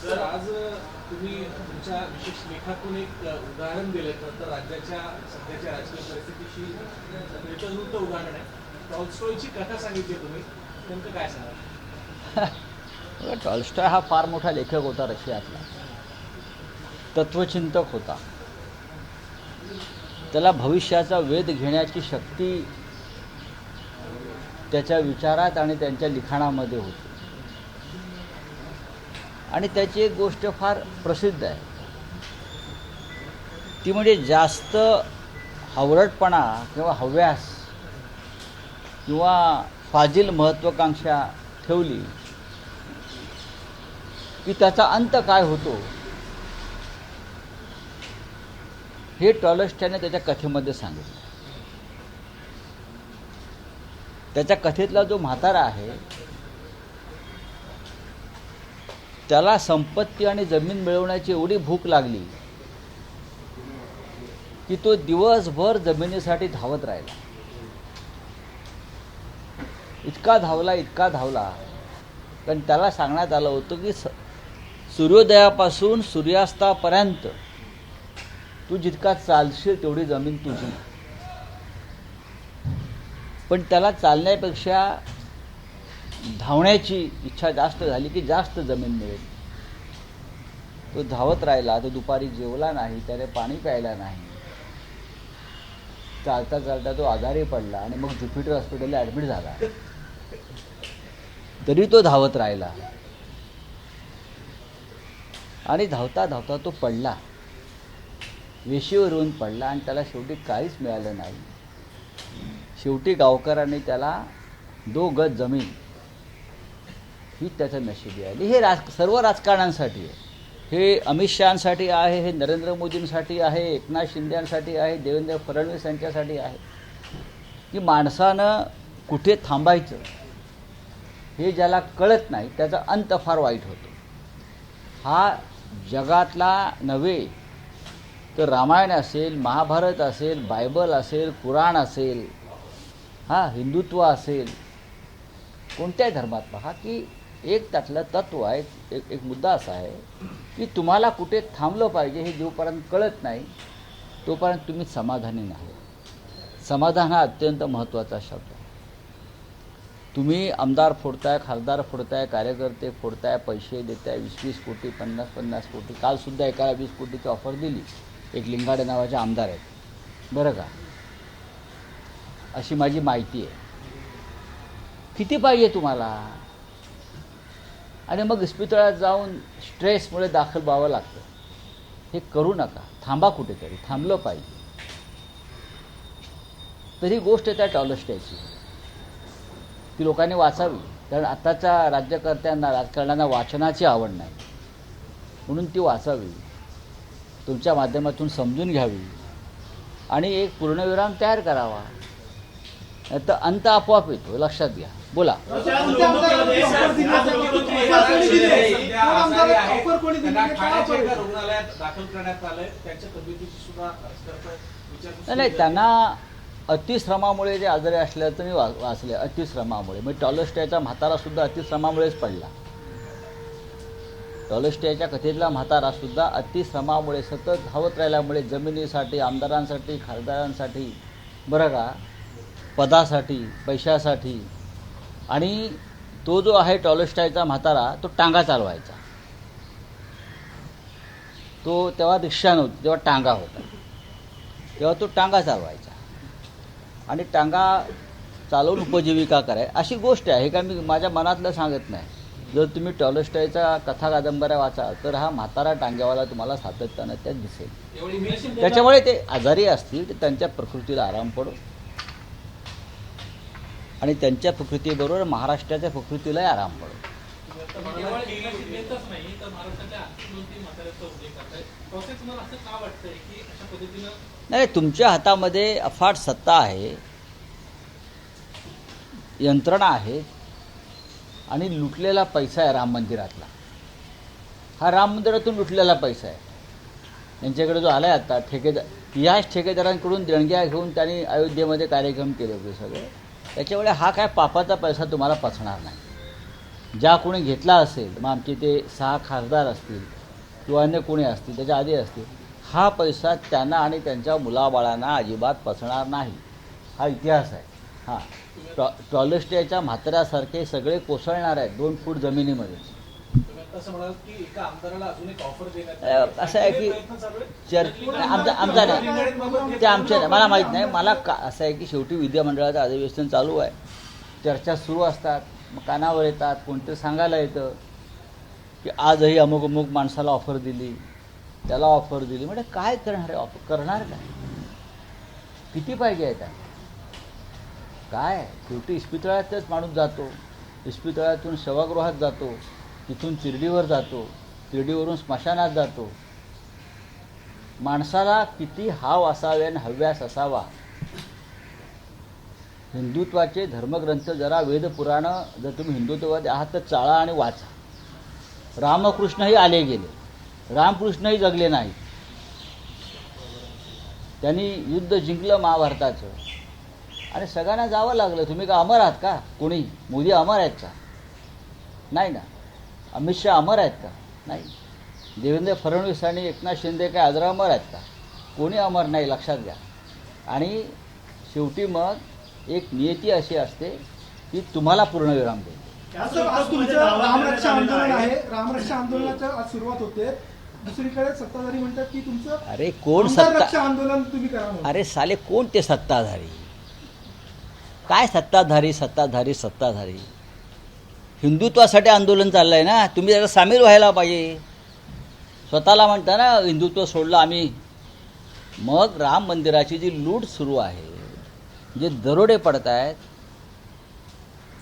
Sir आज तुम्ही तुमच्या विशेष लेखातून एक उदाहरण दिलं तर राज्याच्या सध्याच्या राजकीय परिस्थितीशी मिळतं उदाहरण आहे. टॉल्स्टॉयची कथा सांगितली तुम्ही, नेमकं काय सांगा? टॉल्स्टॉय हा फार मोठा लेखक होता, रशियातला तत्वचिंतक होता. त्याला भविष्याचा वेध घेण्याची शक्ती त्याच्या विचारात आणि त्यांच्या लिखाणामध्ये होती. आणि त्याची एक गोष्ट फार प्रसिद्ध आहे, ती म्हणजे जास्त हावरटपणा किंवा हव्यास किंवा फाजील महत्त्वाकांक्षा ठेवली की त्याचा अंत काय होतो हे टॉल्स्टॉयने त्याच्या कथेमध्ये सांगितलं. त्याच्या कथेतला जो म्हातारा आहे त्याला संपत्ती आणि जमीन मिळवण्याची एवढी भूक लागली की तो दिवसभर जमिनीसाठी धावत राहिला. इतका धावला कारण त्याला सांगण्यात आलं होतं की सूर्योदयापासून सूर्यास्तापर्यंत तू जितका चालशील तेवढी जमीन तुझी. पण त्याला चालण्यापेक्षा धावण्याची इच्छा जास्त झाली की जास्त जमीन मिळेल. तो धावत राहिला. तो दुपारी जेवला नाही, त्याने पाणी प्यायला नाही. चालता चालता तो आजारी पडला आणि मग ज्युपिटर हॉस्पिटलला ॲडमिट झाला. तरी तो धावत राहिला आणि धावता धावता तो पडला, वेशीवर येऊन पडला आणि त्याला शेवटी काहीच मिळालं नाही. शेवटी गावकऱ्यांनी त्याला 2 गज जमीन ही त्याचं नशिबी आली. हे सर्व राजकारण्यांसाठी आहे. हे अमित शहासाठी आहे, हे नरेंद्र मोदींसाठी आहे, एकनाथ शिंदेसाठी आहे, देवेंद्र फडणवीस यांच्यासाठी आहे की माणसानं कुठे थांबायचं हे ज्याला कळत नाही त्याचा अंत फार वाईट होतो. हा जगातला नव्हे तर रामायण असेल, महाभारत असेल, बायबल असेल, कुराण असेल, हिंदुत्व असेल, कोणत्याही धर्मात पहा की एक त्यातलं तत्व आहे, एक मुद्दा असा आहे की तुम्हाला कुठे थांबलं पाहिजे हे जोपर्यंत कळत नाही तोपर्यंत तुम्ही समाधानी नाही. समाधान हा अत्यंत महत्त्वाचा शब्द आहे. तुम्ही आमदार फोडताय, खासदार फोडताय, कार्यकर्ते फोडताय, पैसे देताय, 20-20 कोटी, 50-50 कोटी. कालसुद्धा एकाला 20 कोटीची ऑफर दिली. एक लिंगाडे नावाचे आमदार आहेत बरं का, अशी माझी माहिती आहे. किती पाहिजे तुम्हाला? आणि मग इस्पितळात जाऊन स्ट्रेसमुळे दाखल व्हावं लागतं. हे करू नका. थांबा कुठेतरी. थांबलं पाहिजे. तरी गोष्ट त्या टॉल्स्टॉयची ती लोकांनी वाचावी. कारण आताच्या राज्यकर्त्यांना, राजकारण्यांना वाचनाची आवड नाही, म्हणून ती वाचावी, तुमच्या माध्यमातून समजून घ्यावी आणि एक पूर्णविराम तयार करावा. नाही तर अंत आपोआप येतो, लक्षात घ्या. बोला. नाही, त्यांना अतिश्रमामुळे जे आजारी असल्याचं मी वाचले. अतिश्रमामुळे म्हणजे टॉल्स्टॉयचा म्हातारासुद्धा अतिश्रमामुळेच पडला. टॉल्स्टॉयच्या कथेतला म्हातारासुद्धा अतिश्रमामुळे सतत धावत राहिल्यामुळे जमिनीसाठी, आमदारांसाठी, खासदारांसाठी, बरं का, पदासाठी, पैशासाठी. आणि तो जो आहे टॉल्स्टॉयचा म्हातारा, तो टांगा चालवायचा. तो तेव्हा रिक्षा नव्हती, तेव्हा टांगा होता. तेव्हा तो टांगा चालवायचा आणि टांगा चालवून उपजीविका कराय. अशी गोष्ट आहे. हे काय मी माझ्या मनातलं सांगत नाही. जर तुम्ही टॉल्स्टॉयचा कथा कादंबऱ्या वाचा तर हा म्हातारा टांग्यावाला तुम्हाला सातत्यानं त्यात दिसेल. त्याच्यामुळे ते आजारी असतील तर त्यांच्या प्रकृतीला आराम पडो आणि त्यांच्या प्रकृतीबरोबर महाराष्ट्राच्या प्रकृतीलाही आराम पडो. नाही, तुमच्या हातामध्ये अफाट सत्ता आहे, यंत्रणा आहे आणि लुटलेला पैसा आहे राम मंदिरातला. हा राम मंदिरातून लुटलेला पैसा आहे. यांच्याकडे जो आला आहे आता ठेकेदार, याच ठेकेदारांकडून देणग्या घेऊन त्यांनी अयोध्येमध्ये कार्यक्रम केले होते सगळे. त्याच्यामुळे हा काय पापाचा पैसा तुम्हाला पचणार नाही. ज्या कोणी घेतला असेल, मग आमचे ते 6 खासदार असतील किंवा अन्य कोणी असतील, त्याच्या आधी असतील, हा पैसा त्यांना आणि त्यांच्या मुलाबाळांना अजिबात पचणार नाही. हा इतिहास आहे. हां, टॉलेस्टेच्या म्हाताऱ्यासारखे सगळे कोसळणार आहेत 2 फूट जमिनीमध्ये. तुम्ही आता असं म्हणाल की एका आमदाराला अजून एक ऑफर देण्यात आली. असं आहे की प्रयत्न चालू आहे. आमचा नाही, ते आमचे नाही, मला माहीत नाही. मला असं आहे की शेवटी विधिमंडळाचं अधिवेशन चालू आहे, चर्चा सुरू असतात, मग कानावर येतात, कोणतं सांगायला येतं की आजही अमुक अमुक माणसाला ऑफर दिली, त्याला ऑफर दिली. म्हणजे काय करणार आहे? ऑफर करणार काय? किती पाहिजे आहे त्या? काय शेवटी इस्पितळातच माणूस जातो, इस्पितळातून सभागृहात जातो, तिथून चिरडीवर जातो, चिरडीवरून स्मशानात जातो. माणसाला किती हाव असावे आणि हव्यास असावा. हिंदुत्वाचे धर्मग्रंथ जरा वेदपुराणं, जर तुम्ही हिंदुत्ववादी आहात तर चाळा आणि वाचा. रामकृष्णही आले गेले, रामकृष्णही जगले नाही. त्यांनी युद्ध जिंकलं महाभारताचं आणि सगळ्यांना जावं लागलं. तुम्ही का अमर आहात का? कोणी मोदी अमर आहेत का? नाही ना. अमित शहा अमर आहेत का? नाही. देवेंद्र फडणवीस आणि एकनाथ शिंदे काय आजरा अमर आहेत का? कोणी अमर नाही, लक्षात घ्या. आणि शेवटी मग एक नियती अशी असते की तुम्हाला पूर्णविराम देईल. आज तुमचं रामरक्षा आंदोलन आहे, रामरक्षा आंदोलनाच्या आज सुरुवात होते. दुसरीकडे सत्ताधारी म्हणतात की तुमचं अरे कोण रक्षा आंदोलन तुम्ही करा. अरे साले कोण ते सत्ताधारी? काय सत्ताधारी सत्ताधारी सत्ताधारी? हिंदुत्वासाठी आंदोलन चाललं आहे ना, तुम्ही त्याला सामील व्हायला पाहिजे. स्वतःला म्हणता ना हिंदुत्व सोडलं आम्ही. मग राम मंदिराची जी लूट सुरू आहे, जे दरोडे पडत आहेत,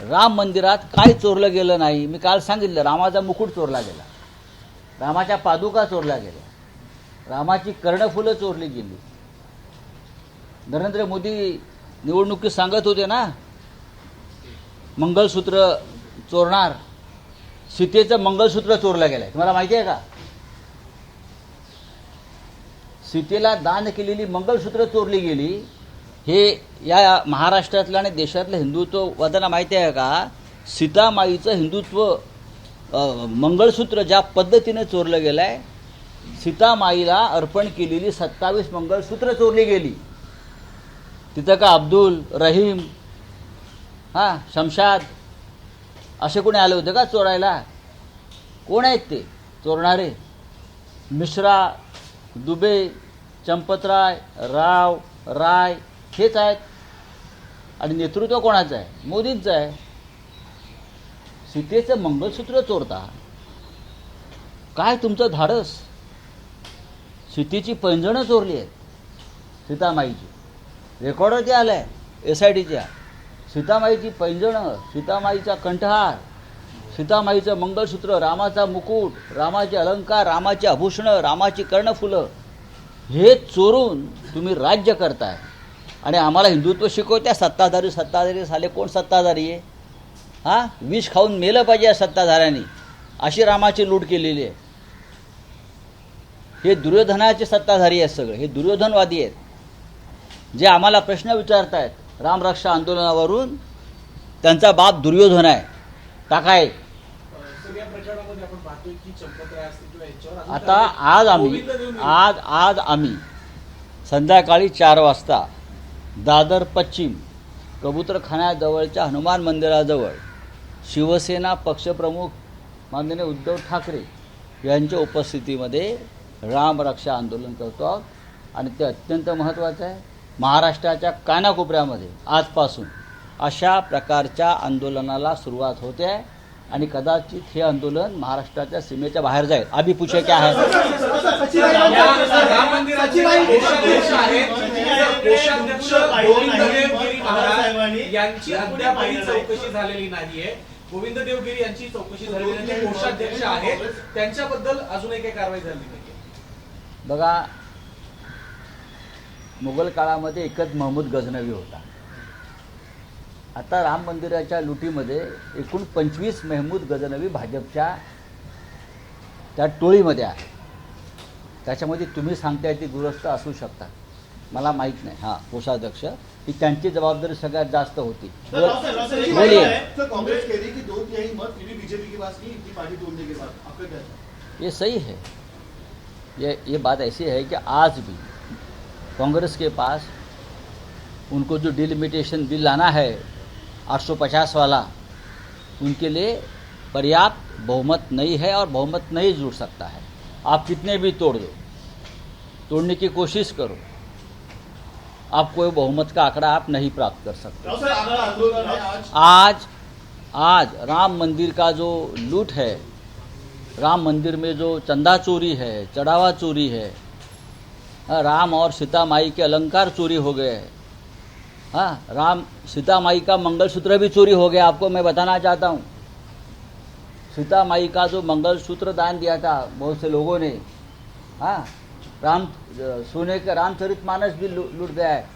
राम मंदिरात काय चोरलं गेलं नाही? मी काल सांगितलं, रामाचा मुकुट चोरला गेला, रामाच्या पादुका चोरल्या गेल्या, रामाची कर्णफुलं चोरली गेली. नरेंद्र मोदी निवडणुकीत सांगत होते ना, मंगळसूत्र चोरणार. सीतेचं मंगळसूत्र चोरलं गेलंय, तुम्हाला माहिती आहे का? सीतेला दान केलेली मंगळसूत्र चोरली गेली. हे या महाराष्ट्रातलं आणि देशातलं हिंदुत्ववाद्यांना माहिती आहे का? सीतामाईचं हिंदुत्व मंगळसूत्र ज्या पद्धतीने चोरलं गेलं आहे, सीतामाईला अर्पण केलेली 27 मंगळसूत्र चोरली गेली. तिथं का अब्दुल, रहीम, शमशाद असे कोणी आले होते का चोरायला? कोण आहेत ते चोरणारे? मिश्रा, दुबे, चंपतराय, राव, राय हेच आहेत. आणि नेतृत्व कोणाचं आहे? मोदींचं आहे. सीतेचं मंगळसूत्र चोरता, काय तुमचं धाडस? सीतेची पैंजणं चोरली आहेत, सीतामाईची. रेकॉर्डवरती आलं आहे SITच्या. सीतामाईची पैंजणं, सीतामाईचा कंठहार, सीतामाईचं मंगळसूत्र, रामाचा मुकुट, रामाचे अलंकार, रामाची आभूषणं, रामाची कर्णफुलं हे चोरून तुम्ही राज्य करताय आणि आम्हाला हिंदुत्व शिकवत्या. सत्ताधारी सत्ताधारी साले कोण सत्ताधारी आहे? विष खाऊन मेलं पाहिजे या सत्ताधाऱ्यांनी. अशी रामाची लूट केलेली आहे. हे दुर्योधनाचे सत्ताधारी आहेत सगळे, हे दुर्योधनवादी आहेत जे आम्हाला प्रश्न विचारतायत रामरक्षा आंदोलनावरून. त्यांचा बाप दुर्योधन आहे. टाकाय सगळ्या प्रकरणामध्ये आपण पाहतोय की चंपतराय असतील किंवा याच्यावर आता आज आम्ही संध्याकाळी 4 वाजता दादर पश्चिम कबूतरखान्याजवळच्या हनुमान मंदिराजवळ शिवसेना पक्षप्रमुख माननीय उद्धव ठाकरे यांच्या उपस्थितीमध्ये रामरक्षा आंदोलन करतो आहोत. आणि ते अत्यंत महत्त्वाचं आहे. महाराष्ट्राच्या कानाकोपऱ्यामध्ये आजपासून अशा प्रकारच्या आंदोलनाला सुरुवात होते आहे आणि कदाचित हे आंदोलन महाराष्ट्राच्या सीमेच्या बाहेर जाईल. अभी पूछे क्या है? राम मंदिराचे कोषाध्यक्ष आहेत, कोषाध्यक्ष गोविंद देवगिरी महाराज यांची अद्यापही चौकशी झालेली नाहीये. गोविंद देवगिरी यांची चौकशी झालेली नाही, ते कोषाध्यक्ष आहेत, त्यांच्याबद्दल अजूनही काही कारवाई झाली नाही. बघा, मुघल काळामध्ये एकच महमूद गझनवी होता. आता राम मंदिराच्या लुटीमध्ये एकूण 25 महमूद गझनवी भाजपच्या त्या टोळीमध्ये आहे. त्याच्यामध्ये तुम्ही सांगताय ती दुरस्त असू शकतात, मला माहीत नाही. कोषाध्यक्ष ही त्यांची जबाबदारी सगळ्यात जास्त होती. सर, राव सर, ये बोलिए. मामला है, सर, कांग्रेस कह रही है कि 2/3 मत फिर भी बीजेपी के पास नहीं, इतनी पार्टी तोड़ने के बाद आपका क्या है? ये सही है. ये बात ऐसी है कि आज भी कांग्रेस के पास उनको जो डिलिमिटेशन बिल लाना है 850 वाला, उनके लिए पर्याप्त बहुमत नहीं है और बहुमत नहीं जुड़ सकता है. आप कितने भी तोड़ दो, तोड़ने की कोशिश करो, आप कोई बहुमत का आंकड़ा आप नहीं प्राप्त कर सकते. राव सर, आपका आंदोलन है आज आज राम मंदिर का जो लूट है, राम मंदिर में जो चंदा चोरी है, चढ़ावा चोरी है, राम और सीता माई के अलंकार चोरी हो गए हैं. हाँ, राम सीता माई का मंगलसूत्र भी चोरी हो गया. आपको मैं बताना चाहता हूँ, सीता माई का जो मंगलसूत्र दान दिया था बहुत से लोगों ने, हाँ, सोने के रामचरितमानस भी लूट गया है.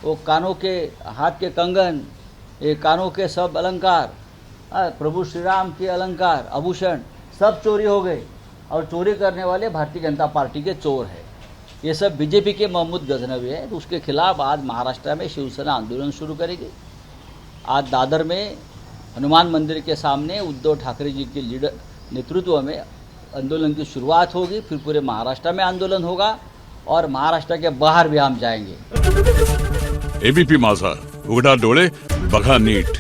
वो कानों के, हाथ के कंगन, ये कानों के सब अलंकार, प्रभु श्री राम के अलंकार, आभूषण सब चोरी हो गए. और चोरी करने वाले भारतीय जनता पार्टी के चोर हैं. ये सब बीजेपी के महमूद गजनवी है. तो उसके खिलाफ आज महाराष्ट्र में शिवसेना आंदोलन शुरू करेगी. आज दादर में हनुमान मंदिर के सामने उद्धव ठाकरे जी के लीडर नेतृत्व में आंदोलन की शुरुआत होगी. फिर पूरे महाराष्ट्र में आंदोलन होगा और महाराष्ट्र के बाहर भी हम जाएंगे. एबीपी माझा, उघडा डोळे बघा नीट.